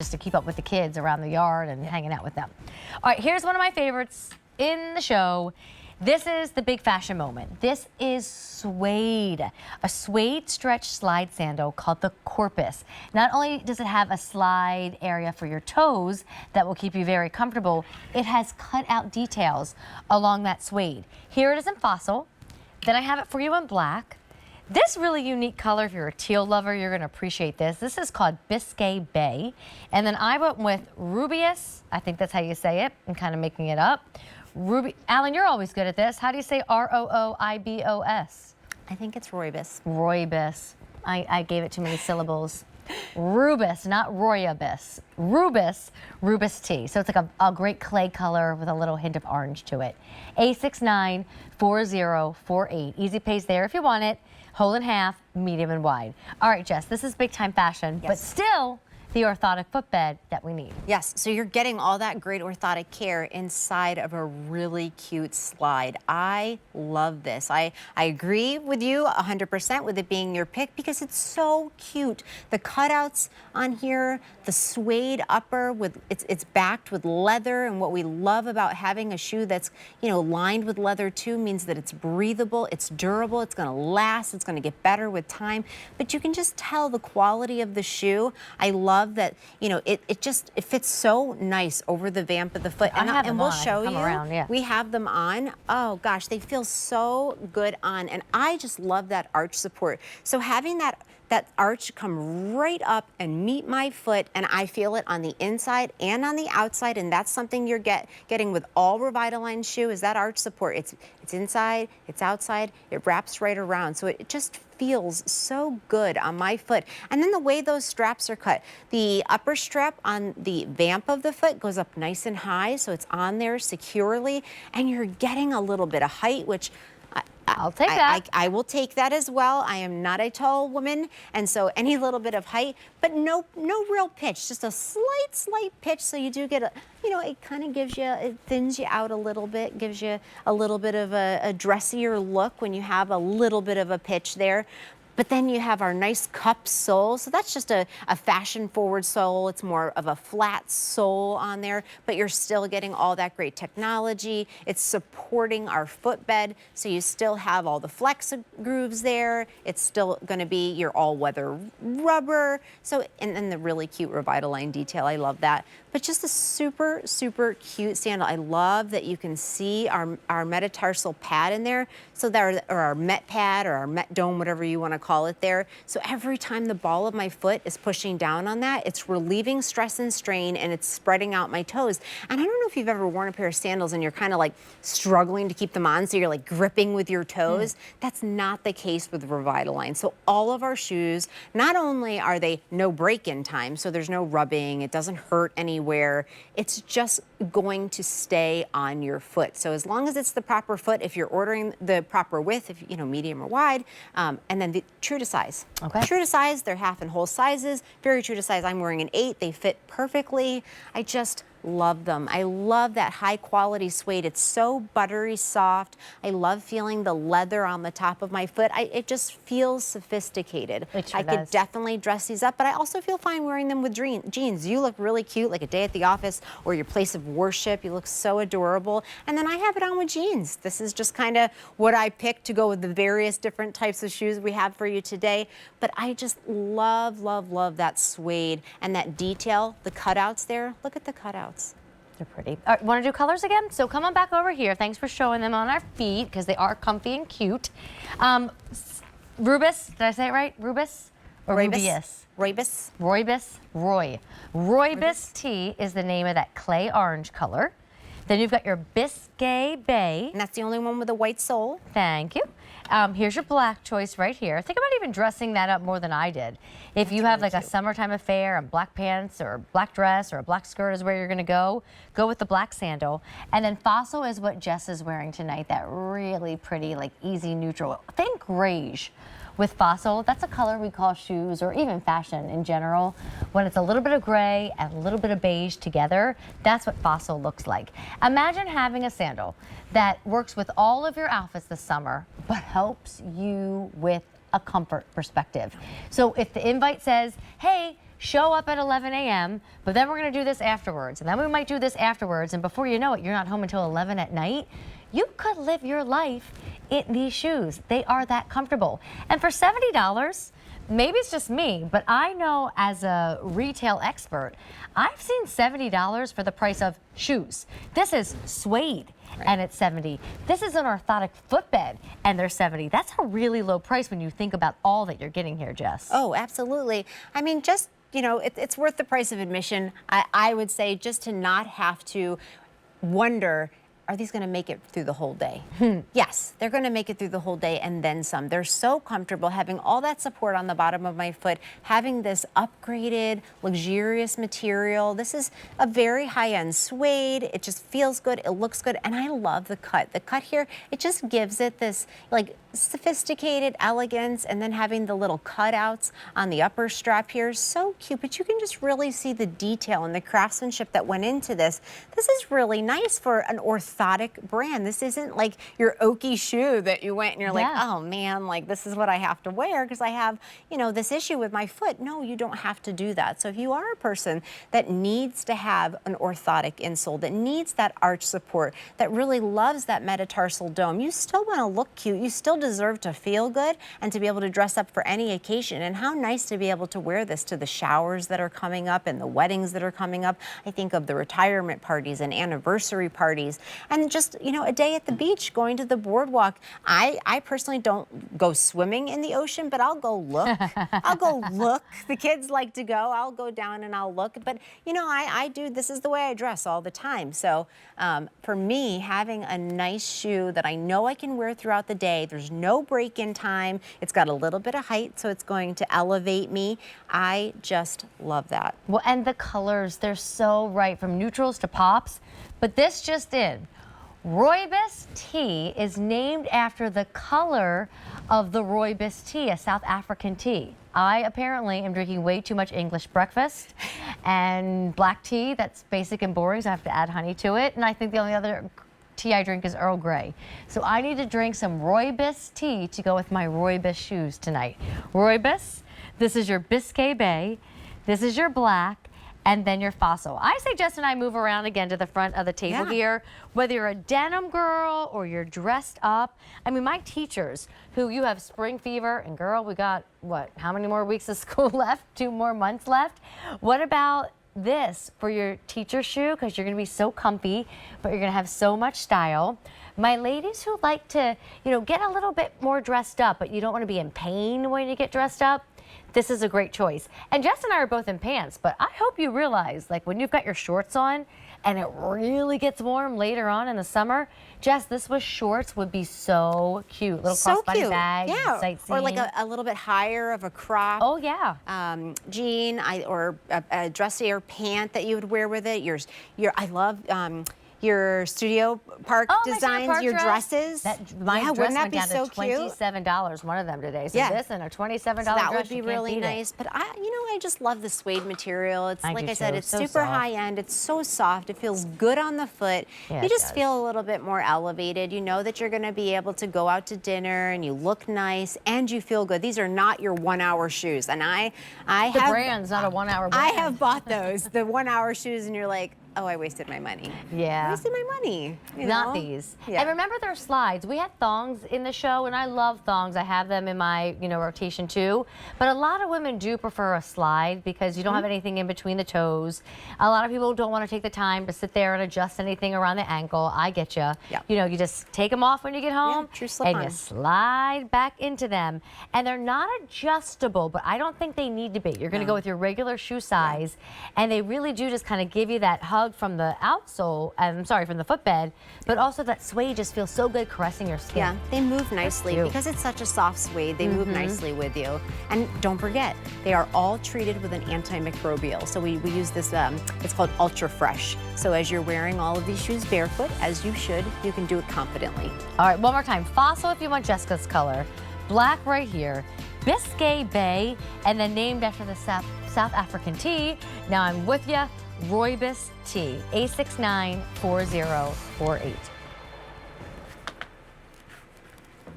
just to keep up with the kids around the yard and hanging out with them. All right, here's one of my favorites in the show. This is the big fashion moment. This is suede, a suede stretch slide sandal called the Corpus. Not only does it have a slide area for your toes that will keep you very comfortable, it has cut out details along that suede. Here it is in fossil. Then I have it for you in black. This really unique color, if you're a teal lover, you're gonna appreciate this. This is called Biscay Bay. And then I went with Rubius, I think that's how you say it, I'm kind of making it up. Alan, you're always good at this. How do you say R-O-O-I-B-O-S? I think it's Rooibos. Rooibos. I gave it too many syllables. Rubus, not Royabus. Rubus, Rubus tea. So it's like a great clay color with a little hint of orange to it. A694048. Easy pays there if you want it. Whole in half, medium and wide. All right, Jess, this is big time fashion, but still the orthotic footbed that we need. Yes, so you're getting all that great orthotic care inside of a really cute slide. I love this. I agree with you 100% with it being your pick because it's so cute. The cutouts on here, the suede upper with it's backed with leather, and what we love about having a shoe that's, you know, lined with leather too means that it's breathable, it's durable, it's gonna last, it's gonna get better with time, but you can just tell the quality of the shoe. I love that, you know, it fits so nice over the vamp of the foot. And we'll show you. We have them on. Oh gosh, they feel so good on. And I just love that arch support. So having that arch come right up and meet my foot, and I feel it on the inside and on the outside, and that's something you're getting with all Revitalign shoe is that arch support. It's inside, it's outside, it wraps right around. So it just feels so good on my foot. And then the way those straps are cut, the upper strap on the vamp of the foot goes up nice and high, so it's on there securely, and you're getting a little bit of height, which I'll take that. I will take that as well. I am not a tall woman, and so any little bit of height, but no real pitch, just a slight pitch. So you do get a, you know, it kind of gives you, it thins you out a little bit, gives you a little bit of a dressier look when you have a little bit of a pitch there. But then you have our nice cup sole. So that's just a fashion forward sole. It's more of a flat sole on there, but you're still getting all that great technology. It's supporting our footbed. So you still have all the flex grooves there. It's still gonna be your all-weather rubber. So, and then the really cute Revitalign detail, I love that. But just a super, super cute sandal. I love that you can see our metatarsal pad in there. So there, or our met pad or our met dome, whatever you want to call it there. So every time the ball of my foot is pushing down on that, it's relieving stress and strain, and it's spreading out my toes. And I don't know if you've ever worn a pair of sandals and you're kind of like struggling to keep them on, so you're like gripping with your toes. That's not the case with Revitalign. So all of our shoes, not only are they no break-in time, so there's no rubbing, it doesn't hurt anywhere, it's just going to stay on your foot. So as long as it's the proper foot, if you're ordering the proper width, if you know, medium or wide, and then true to size. Okay. True to size, they're half and whole sizes, very true to size. I'm wearing an 8, they fit perfectly. I just love them. I love that high quality suede. It's so buttery soft. I love feeling the leather on the top of my foot. It just feels sophisticated. I could definitely dress these up, but I also feel fine wearing them with jeans. You look really cute, like a day at the office or your place of worship. You look so adorable. And then I have it on with jeans. This is just kind of what I picked to go with the various different types of shoes we have for you today. But I just love, love, love that suede and that detail, the cutouts there. Look at the cutouts. They're pretty. All right, want to do colors again? So come on back over here. Thanks for showing them on our feet because they are comfy and cute. Rubus, did I say it right? Rubus or Rubius? Rooibos. Rooibos. Rooibos tea is the name of that clay orange color. Then you've got your Biscay Bay. And that's the only one with a white sole. Thank you. Here's your black choice right here. Think about even dressing that up more than I did. If you have like a summertime affair and black pants or black dress or a black skirt is where you're gonna go with the black sandal. And then fossil is what Jess is wearing tonight, that really pretty, like easy neutral. Think grayish. With fossil, that's a color we call shoes or even fashion in general. When it's a little bit of gray and a little bit of beige together, that's what fossil looks like. Imagine having a sandal that works with all of your outfits this summer, but helps you with a comfort perspective. So if the invite says, hey, show up at 11 a.m., but then we're gonna do this afterwards, and then we might do this afterwards, and before you know it, you're not home until 11 at night. You could live your life in these shoes. They are that comfortable. And for $70, maybe it's just me, but I know as a retail expert, I've seen $70 for the price of shoes. This is suede. Right. And it's $70. This is an orthotic footbed, and they're $70. That's a really low price when you think about all that you're getting here, Jess. Oh, absolutely. I mean, just, you know, it's worth the price of admission. I would say, just to not have to wonder, are these going to make it through the whole day? Yes, they're going to make it through the whole day and then some. They're so comfortable having all that support on the bottom of my foot, having this upgraded, luxurious material. This is a very high-end suede. It just feels good. It looks good. And I love the cut. The cut here, it just gives it this like sophisticated elegance, and then having the little cutouts on the upper strap here, so cute. But you can just really see the detail and the craftsmanship that went into this. This is really nice for an orthotic brand. This isn't like your oaky shoe that you went and you're like, oh man, like this is what I have to wear because I have, you know, this issue with my foot. No, you don't have to do that. So if you are a person that needs to have an orthotic insole, that needs that arch support, that really loves that metatarsal dome, you still want to look cute. You still deserve to feel good and to be able to dress up for any occasion. And how nice to be able to wear this to the showers that are coming up and the weddings that are coming up. I think of the retirement parties and anniversary parties, and just, you know, a day at the beach, going to the boardwalk. I personally don't go swimming in the ocean, but I'll go look. I'll go look. The kids like to go. I'll go down and I'll look. But, you know, I do. This is the way I dress all the time. So for me, having a nice shoe that I know I can wear throughout the day, there's no break-in time. It's got a little bit of height, so it's going to elevate me. I just love that. Well, and the colors, they're so right, from neutrals to pops. But this just in. Rooibos tea is named after the color of the rooibos tea, a South African tea. I apparently am drinking way too much English breakfast and black tea. That's basic and boring, so I have to add honey to it. And I think the only other tea I drink is Earl Grey. So I need to drink some rooibos tea to go with my rooibos shoes tonight. Rooibos, this is your Biscay Bay, this is your black, and then your fossil. I say Jess and I move around again to the front of the table here, whether you're a denim girl or you're dressed up. I mean, my teachers, who you have spring fever, and girl, we got, what, how many more weeks of school left? 2 more months left? What about this for your teacher shoe, because you're going to be so comfy, but you're going to have so much style. My ladies who like to, you know, get a little bit more dressed up, but you don't want to be in pain when you get dressed up, this is a great choice. And Jess and I are both in pants, but I hope you realize, like, when you've got your shorts on and it really gets warm later on in the summer, Jess, this with shorts would be so cute. Little crossbody bag, sightseeing. Or like a little bit higher of a crop. Oh yeah. Jean, or a dressier pant that you would wear with it. I love your studio park designs, your dresses. My dress went down to $27, one of them today. So this and a $27 dress, that would be really nice. But I just love the suede material. It's like I said, it's super high end. It's so soft. It feels good on the foot. Yeah, you just feel a little bit more elevated. You know that you're going to be able to go out to dinner and you look nice and you feel good. These are not your 1 hour shoes. And the brand's not a 1 hour brand. I have bought those, the 1 hour shoes, and you're like, oh, I wasted my money. Yeah. I wasted my money. Not these. Yeah. And remember their slides. We had thongs in the show, and I love thongs. I have them in my, rotation too. But a lot of women do prefer a slide because you don't have anything in between the toes. A lot of people don't want to take the time to sit there and adjust anything around the ankle. I get you. Yeah. You just take them off when you get home, and you slide back into them. And they're not adjustable, but I don't think they need to be. You're going to go with your regular shoe size, and they really do just kind of give you that hug from the outsole, from the footbed, but also that suede just feels so good caressing your skin. Yeah, they move nicely because it's such a soft suede. They move nicely with you. And don't forget, they are all treated with an antimicrobial. So we use this, it's called Ultra Fresh. So as you're wearing all of these shoes barefoot, as you should, you can do it confidently. All right, one more time. Fossil if you want Jessica's color. Black right here. Biscay Bay, and then named after the South African tea. Now I'm with you. Rooibos tea, A694048.